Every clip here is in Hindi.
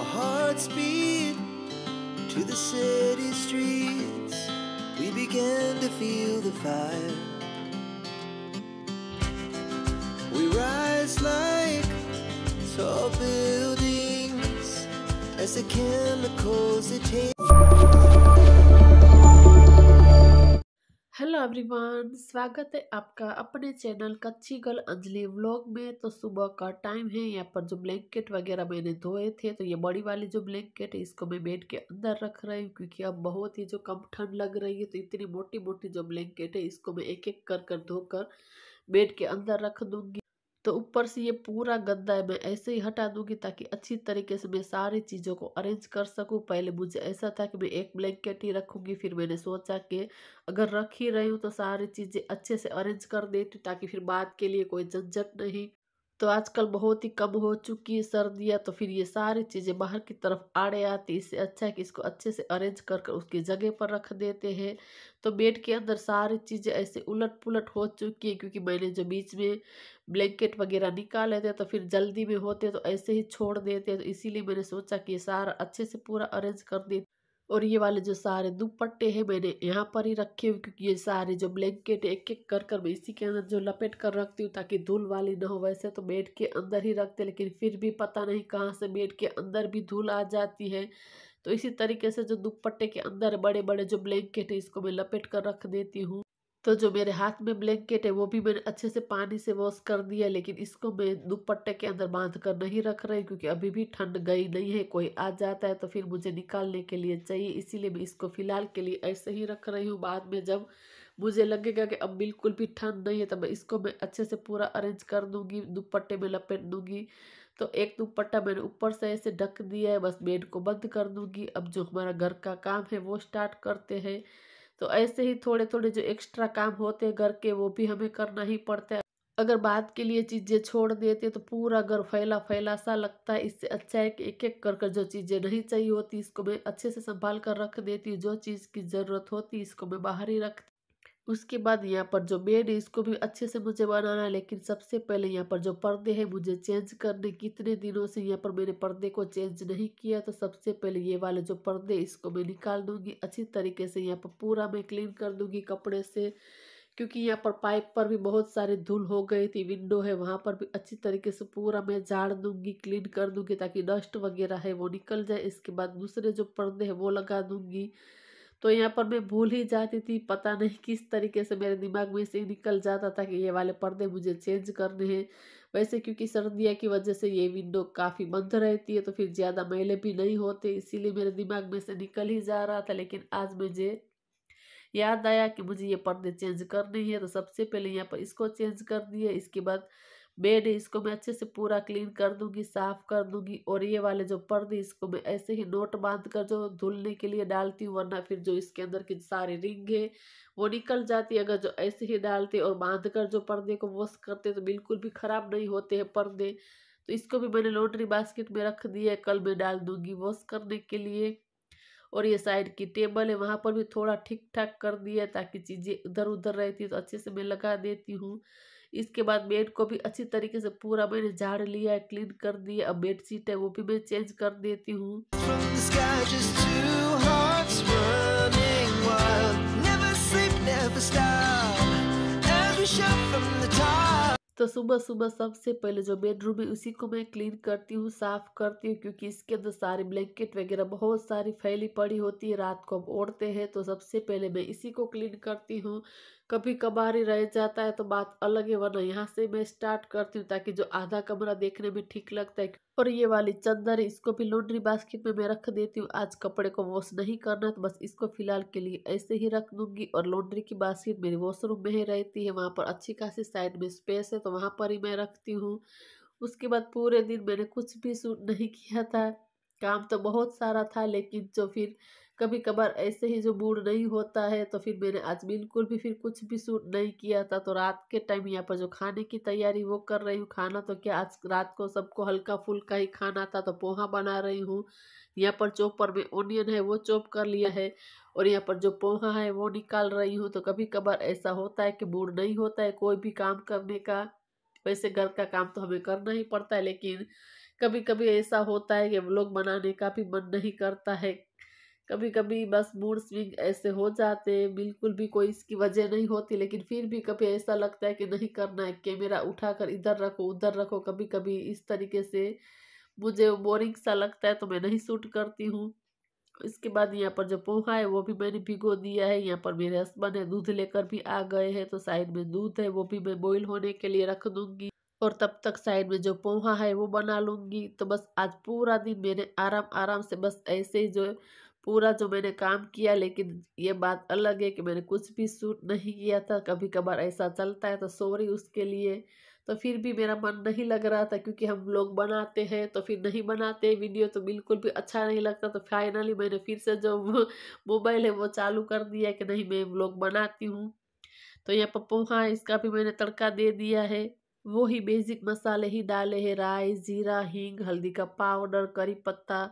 Our hearts beat to the city streets. We began to feel the fire. We rise like tall buildings as the chemicals they take. Hello everyone, स्वागत है आपका अपने चैनल कच्ची गर्ल अंजलि व्लॉग में। तो सुबह का टाइम है। यहाँ पर जो ब्लैंकेट वगैरह मैंने धोए थे, तो ये बड़ी वाली जो ब्लैंकेट है इसको मैं बेड के अंदर रख रही हूँ, क्योंकि अब बहुत ही जो कम ठंड लग रही है। तो इतनी मोटी मोटी जो ब्लैंकेट है इसको मैं एक एक कर धोकर बेड के अंदर रख दूंगी। तो ऊपर से ये पूरा गद्दा है मैं ऐसे ही हटा दूंगी, ताकि अच्छी तरीके से मैं सारी चीज़ों को अरेंज कर सकूं। पहले मुझे ऐसा था कि मैं एक ब्लैंकेट ही रखूंगी, फिर मैंने सोचा कि अगर रख ही रही हूँ तो सारी चीज़ें अच्छे से अरेंज कर देती, ताकि फिर बाद के लिए कोई झंझट नहीं। तो आजकल बहुत ही कम हो चुकी है सर्दियाँ, तो फिर ये सारी चीज़ें बाहर की तरफ आड़े आती। इससे अच्छा है कि इसको अच्छे से अरेंज कर कर उसकी जगह पर रख देते हैं। तो बेड के अंदर सारी चीज़ें ऐसे उलट पुलट हो चुकी है, क्योंकि मैंने जो बीच में ब्लैंकेट वगैरह निकाले थे तो फिर जल्दी में होते तो ऐसे ही छोड़ देते। तो इसीलिए मैंने सोचा कि ये सारा अच्छे से पूरा अरेंज कर दे। और ये वाले जो सारे दुपट्टे हैं मैंने यहाँ पर ही रखे हुए, क्योंकि ये सारे जो ब्लैंकेट एक एक कर मैं इसी के अंदर जो लपेट कर रखती हूँ, ताकि धूल वाली ना हो। वैसे तो बेड के अंदर ही रखते, लेकिन फिर भी पता नहीं कहाँ से बेड के अंदर भी धूल आ जाती है। तो इसी तरीके से जो दुपट्टे के अंदर बड़े बड़े जो ब्लैंकेट है इसको मैं लपेट कर रख देती हूँ। तो जो मेरे हाथ में ब्लैंकेट है वो भी मैंने अच्छे से पानी से वॉश कर दिया, लेकिन इसको मैं दुपट्टे के अंदर बांध कर नहीं रख रही, क्योंकि अभी भी ठंड गई नहीं है। कोई आ जाता है तो फिर मुझे निकालने के लिए चाहिए, इसीलिए मैं इसको फिलहाल के लिए ऐसे ही रख रही हूँ। बाद में जब मुझे लगेगा कि अब बिल्कुल भी ठंड नहीं है, तो मैं इसको मैं अच्छे से पूरा अरेंज कर दूंगी, दुपट्टे में लपेट दूंगी। तो एक दुपट्टा मैंने ऊपर से ऐसे ढक दिया है, बस बेड को बंद कर दूंगी। अब जो हमारा घर का काम है वो स्टार्ट करते हैं। तो ऐसे ही थोड़े थोड़े जो एक्स्ट्रा काम होते हैं घर के, वो भी हमें करना ही पड़ता है। अगर बात के लिए चीज़ें छोड़ देते तो पूरा घर फैला फैला सा लगता है। इससे अच्छा है कि एक एक कर जो चीज़ें नहीं चाहिए होती इसको मैं अच्छे से संभाल कर रख देती हूँ। जो चीज़ की ज़रूरत होती है इसको मैं बाहर ही रखती। उसके बाद यहाँ पर जो बेड है इसको भी अच्छे से मुझे बनाना है, लेकिन सबसे पहले यहाँ पर जो पर्दे हैं मुझे चेंज करने। कितने दिनों से यहाँ पर मैंने पर्दे को चेंज नहीं किया, तो सबसे पहले ये वाले जो पर्दे इसको मैं निकाल दूंगी अच्छी तरीके से। यहाँ पर पूरा मैं क्लीन कर दूंगी कपड़े से, क्योंकि यहाँ पर पाइप पर भी बहुत सारी धूल हो गई थी। विंडो है वहाँ पर भी अच्छी तरीके से पूरा मैं झाड़ दूंगी, क्लीन कर दूंगी, ताकि डस्ट वगैरह है वो निकल जाए। इसके बाद दूसरे जो पर्दे हैं वो लगा दूंगी। तो यहाँ पर मैं भूल ही जाती थी, पता नहीं किस तरीके से मेरे दिमाग में से ही निकल जाता था कि ये वाले पर्दे मुझे चेंज करने हैं। वैसे क्योंकि सर्दियों की वजह से ये विंडो काफ़ी बंद रहती है, तो फिर ज़्यादा मैले भी नहीं होते, इसीलिए मेरे दिमाग में से निकल ही जा रहा था। लेकिन आज मुझे याद आया कि मुझे ये पर्दे चेंज करने ही है, तो सबसे पहले यहाँ पर इसको चेंज कर दिए। इसके बाद बेड है इसको मैं अच्छे से पूरा क्लीन कर दूंगी, साफ कर दूंगी। और ये वाले जो पर्दे इसको मैं ऐसे ही नोट बांध कर जो धुलने के लिए डालती हूँ, वरना फिर जो इसके अंदर की सारी रिंग है वो निकल जाती है। अगर जो ऐसे ही डालते और बांध कर जो पर्दे को वॉश करते तो बिल्कुल भी खराब नहीं होते हैं पर्दे। तो इसको भी मैंने लॉन्ड्री बास्केट में रख दिया है, कल मैं डाल दूंगी वॉश करने के लिए। और ये साइड की टेबल है वहाँ पर भी थोड़ा ठीक ठाक कर दिया, ताकि चीज़ें इधर उधर रहती है तो अच्छे से मैं लगा देती हूँ। इसके बाद बेड को भी अच्छी तरीके से पूरा मैंने झाड़ लिया है, क्लीन कर दिया। अब बेड शीट है वो भी मैं चेंज कर देती हूँ। From the sky, just two hearts running wild. Never sleep, never stop. Every shot from the top. तो सुबह सुबह सबसे पहले जो बेडरूम है उसी को मैं क्लीन करती हूँ, साफ करती हूँ, क्योंकि इसके अंदर सारी ब्लैंकेट वगैरह बहुत सारी फैली पड़ी होती है। रात को हम ओढ़ते हैं तो सबसे पहले मैं इसी को क्लीन करती हूँ। कभी कभार ही रह जाता है तो बात अलग है, वरना यहाँ से मैं स्टार्ट करती हूँ, ताकि जो आधा कमरा देखने में ठीक लगता है। और ये वाली चादर है इसको भी लॉन्ड्री बास्केट में मैं रख देती हूँ। आज कपड़े को वॉश नहीं करना, तो बस इसको फिलहाल के लिए ऐसे ही रख दूंगी। और लॉन्ड्री की बास्केट मेरी वॉशरूम में ही रहती है, वहाँ पर अच्छी खासी साइड में स्पेस है, तो वहाँ पर ही मैं रखती हूँ। उसके बाद पूरे दिन मैंने कुछ भी शूट नहीं किया था। काम तो बहुत सारा था, लेकिन जो फिर कभी कभार ऐसे ही जो मूड नहीं होता है, तो फिर मैंने आज बिल्कुल भी फिर कुछ भी शूट नहीं किया था। तो रात के टाइम यहाँ पर जो खाने की तैयारी वो कर रही हूँ। खाना तो क्या, आज रात को सबको हल्का फुल्का ही खाना था, तो पोहा बना रही हूँ। यहाँ पर चॉपर में ओनियन है वो चॉप कर लिया है, और यहाँ पर जो पोहा है वो निकाल रही हूँ। तो कभी कभार ऐसा होता है कि मूड नहीं होता है कोई भी काम करने का। वैसे घर का काम तो हमें करना ही पड़ता है, लेकिन कभी कभी ऐसा होता है कि व्लॉग बनाने का भी मन नहीं करता है, कभी कभी बस मूड स्विंग ऐसे हो जाते हैं, बिल्कुल भी कोई इसकी वजह नहीं होती, लेकिन फिर भी कभी ऐसा लगता है कि नहीं करना है, कैमरा उठाकर इधर रखो उधर रखो, कभी कभी इस तरीके से मुझे बोरिंग सा लगता है तो मैं नहीं शूट करती हूँ। इसके बाद यहाँ पर जो पोहा है वो भी मैंने भिगो दिया है। यहाँ पर मेरे हस्बैंड है दूध लेकर भी आ गए हैं, तो साइड में दूध है वो भी मैं बॉईल होने के लिए रख दूंगी, और तब तक साइड में जो पोहा है वो बना लूंगी। तो बस आज पूरा दिन मैंने आराम आराम से बस ऐसे ही जो पूरा जो मैंने काम किया, लेकिन ये बात अलग है कि मैंने कुछ भी शूट नहीं किया था। कभी कभार ऐसा चलता है तो सॉरी उसके लिए। तो फिर भी मेरा मन नहीं लग रहा था, क्योंकि हम लोग बनाते हैं तो फिर नहीं बनाते वीडियो तो बिल्कुल भी अच्छा नहीं लगता। तो फाइनली मैंने फिर से जो मोबाइल है वो चालू कर दिया कि नहीं मैं व्लॉग बनाती हूँ। तो यहाँ पर पोहा है, इसका भी मैंने तड़का दे दिया है। वो ही बेसिक मसाले ही डाले हैं, राई जीरा हींग हल्दी का पाउडर करी पत्ता,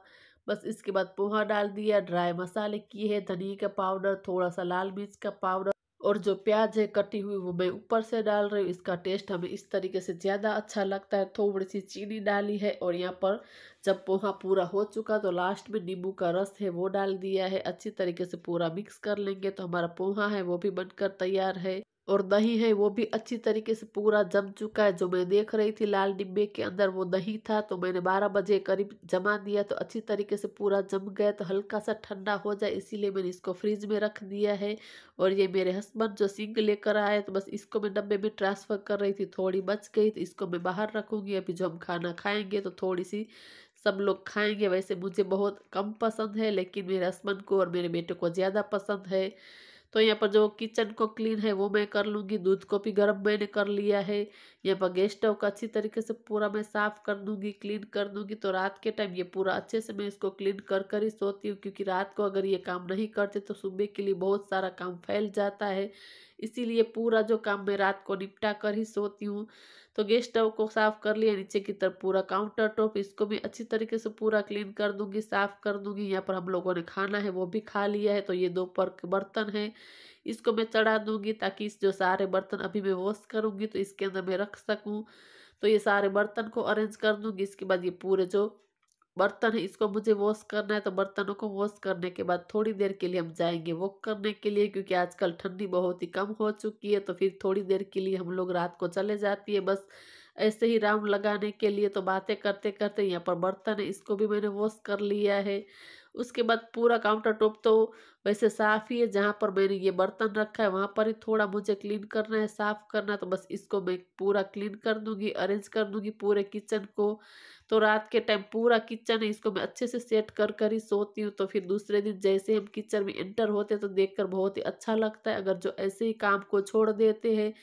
बस इसके बाद पोहा डाल दिया। ड्राई मसाले किए हैं, धनिया का पाउडर थोड़ा सा लाल मिर्च का पाउडर, और जो प्याज है कटी हुई वो मैं ऊपर से डाल रही हूँ। इसका टेस्ट हमें इस तरीके से ज़्यादा अच्छा लगता है। थोड़ी सी चीनी डाली है, और यहाँ पर जब पोहा पूरा हो चुका तो लास्ट में नींबू का रस है वो डाल दिया है। अच्छी तरीके से पूरा मिक्स कर लेंगे तो हमारा पोहा है वो भी बनकर तैयार है। और दही है वो भी अच्छी तरीके से पूरा जम चुका है। जो मैं देख रही थी लाल डिब्बे के अंदर वो दही था, तो मैंने 12 बजे करीब जमा दिया, तो अच्छी तरीके से पूरा जम गया। तो हल्का सा ठंडा हो जाए इसीलिए मैंने इसको फ्रिज में रख दिया है। और ये मेरे हस्बैंड जो सिंक लेकर आए, तो बस इसको मैं डब्बे में ट्रांसफ़र कर रही थी, थोड़ी बच गई तो इसको मैं बाहर रखूँगी। अभी जो हम खाना खाएंगे तो थोड़ी सी सब लोग खाएंगे। वैसे मुझे बहुत कम पसंद है, लेकिन मेरे हस्बैंड को और मेरे बेटे को ज़्यादा पसंद है। तो यहाँ पर जो किचन को क्लीन है वो मैं कर लूँगी। दूध को भी गर्म मैंने कर लिया है। यहाँ पर गैस स्टोव को अच्छी तरीके से पूरा मैं साफ़ कर दूँगी, क्लीन कर दूँगी। तो रात के टाइम ये पूरा अच्छे से मैं इसको क्लीन कर कर ही सोती हूँ, क्योंकि रात को अगर ये काम नहीं करते तो सुबह के लिए बहुत सारा काम फैल जाता है। इसीलिए पूरा जो काम मैं रात को निपटा कर ही सोती हूँ। तो गैस स्टोव को साफ़ कर लिया, नीचे की तरफ पूरा काउंटर टॉप इसको भी अच्छी तरीके से पूरा क्लीन कर दूँगी, साफ़ कर दूँगी। यहाँ पर हम लोगों ने खाना है वो भी खा लिया है। तो ये दोपहर के बर्तन है, इसको मैं चढ़ा दूँगी, ताकि इस जो सारे बर्तन अभी मैं वॉश करूँगी तो इसके अंदर मैं रख सकूँ। तो ये सारे बर्तन को अरेंज कर दूँगी। इसके बाद ये पूरे जो बर्तन है इसको मुझे वॉश करना है। तो बर्तनों को वॉश करने के बाद थोड़ी देर के लिए हम जाएँगे वॉक करने के लिए, क्योंकि आजकल ठंडी बहुत ही कम हो चुकी है। तो फिर थोड़ी देर के लिए हम लोग रात को चले जाती है, बस ऐसे ही राउंड लगाने के लिए। तो बातें करते-करते यहाँ पर बर्तन है इसको भी मैंने वॉश कर लिया है। उसके बाद पूरा काउंटर टॉप तो वैसे साफ़ ही है, जहाँ पर मैंने ये बर्तन रखा है वहाँ पर ही थोड़ा मुझे क्लीन करना है, साफ़ करना है। तो बस इसको मैं पूरा क्लीन कर दूँगी, अरेंज कर दूँगी पूरे किचन को। तो रात के टाइम पूरा किचन है इसको मैं अच्छे से सेट कर कर ही सोती हूँ। तो फिर दूसरे दिन जैसे हम किचन में एंटर होते हैं तो देखकर बहुत ही अच्छा लगता है। अगर जो ऐसे ही काम को छोड़ देते हैं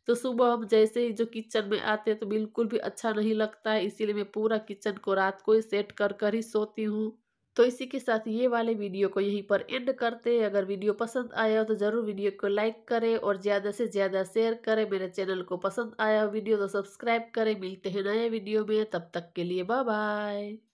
तो सुबह हम जैसे ही जो किचन में आते हैं तो बिल्कुल भी अच्छा नहीं लगता है। इसीलिए मैं पूरा किचन को रात को ही सेट कर कर ही सोती हूँ। तो इसी के साथ ये वाले वीडियो को यहीं पर एंड करते हैं। अगर वीडियो पसंद आया हो तो ज़रूर वीडियो को लाइक करें और ज़्यादा से ज़्यादा शेयर करें। मेरे चैनल को पसंद आया हो वीडियो तो सब्सक्राइब करें। मिलते हैं नए वीडियो में, तब तक के लिए बाय बाय।